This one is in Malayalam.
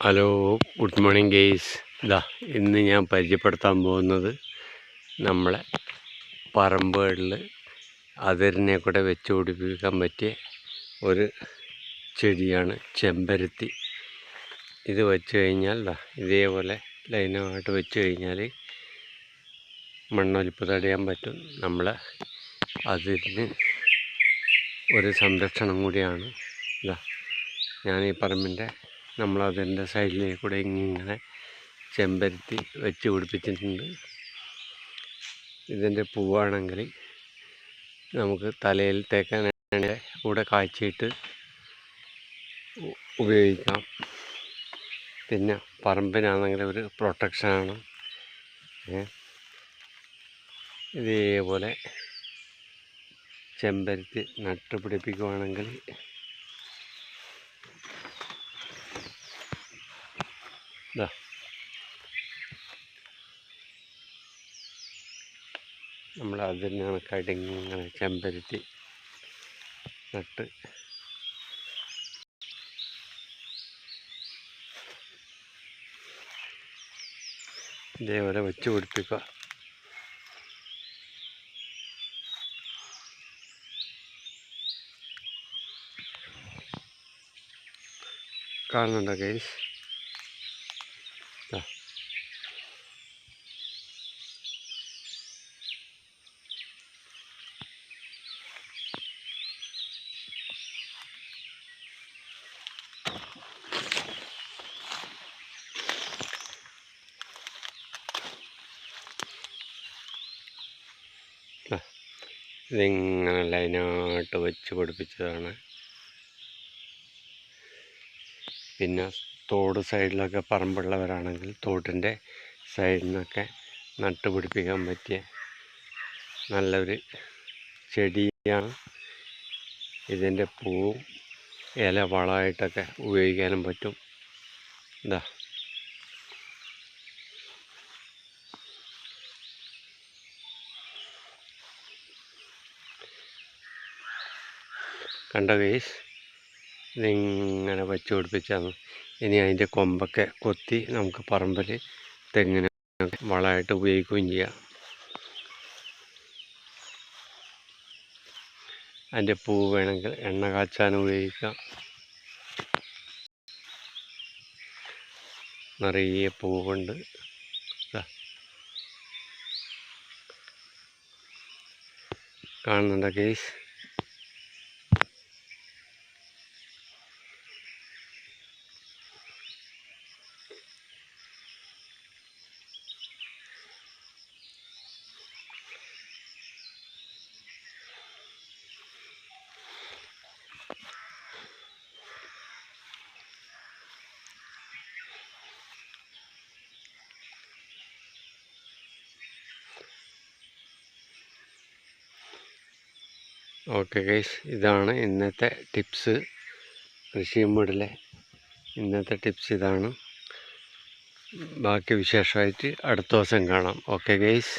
Hello, good morning guys. ഇന്ന് ഞാൻ പരിചയപ്പെടുത്താൻ പോകുന്നത് നമ്മളെ പറമ്പുകളിൽ അതിരിനെ കൂടെ വെച്ച് പിടിപ്പിക്കാൻ പറ്റിയ ഒരു ചെടിയാണ് ചെമ്പരത്തി. ഇത് വെച്ച് കഴിഞ്ഞാൽ ഇതേപോലെ ലൈനായിട്ട് വെച്ച് കഴിഞ്ഞാൽ മണ്ണൊലിപ്പ് തടയാൻ പറ്റും. നമ്മളെ അതിരിന് ഒരു സംരക്ഷണം കൂടിയാണ്. ഞാൻ ഈ പറമ്പിൻ്റെ നമ്മളതിൻ്റെ സൈഡിലേക്ക് കൂടെ ഇങ്ങനെ ചെമ്പരത്തി വെച്ച് പിടിപ്പിച്ചിട്ടുണ്ട്. ഇതിൻ്റെ പൂവാണെങ്കിൽ നമുക്ക് തലയിൽ തേക്കാൻ കൂടെ കാച്ചിട്ട് ഉപയോഗിക്കാം. പിന്നെ പറമ്പിനാണെങ്കിൽ ഒരു പ്രൊട്ടക്ഷനാണ്. ഇതേപോലെ ചെമ്പരത്തി നട്ട് പിടിപ്പിക്കുകയാണെങ്കിൽ നമ്മൾ അതിന് കണക്കായിട്ട് ഇങ്ങനെ ചെമ്പരത്തി നട്ട് ഇതേപോലെ വെച്ച് പിടിപ്പിക്കുക. കാണുന്നുണ്ടോ ഗൈസ്? ഇതിങ്ങനെ ലൈനായിട്ട് വെച്ച് പിടിപ്പിച്ചതാണ്. പിന്നെ തോട് സൈഡിലൊക്കെ പറമ്പുള്ളവരാണെങ്കിൽ തോട്ടിൻ്റെ സൈഡിൽ നിന്നൊക്കെ നട്ടുപിടിപ്പിക്കാൻ പറ്റിയ നല്ലൊരു ചെടിയാണ്. ഇതിൻ്റെ പൂവും ഇല വളമായിട്ടൊക്കെ ഉപയോഗിക്കാനും പറ്റും. കണ്ട ഗൈസ്, ഇതിങ്ങനെ വെച്ച് പിടിപ്പിച്ചാണ്. ഇനി അതിൻ്റെ കൊമ്പൊക്കെ കൊത്തി നമുക്ക് പറമ്പിൽ തെങ്ങിന് വളമായിട്ട് ഉപയോഗിക്കുകയും ചെയ്യാം. അതിൻ്റെ പൂ വേണമെങ്കിൽ എണ്ണ കാച്ചാൻ ഉപയോഗിക്കാം. നിറയെ പൂവുണ്ട്. കാണുന്നുണ്ടോ ഗൈസ്? ഓക്കെ ഗൈസ്, ഇതാണ് ഇന്നത്തെ ടിപ്സ്. കൃഷിമൂടിലെ ഇന്നത്തെ ടിപ്സ് ഇതാണ്. ബാക്കി വിശേഷമായിട്ട് അടുത്ത ദിവസം കാണാം. Okay guys.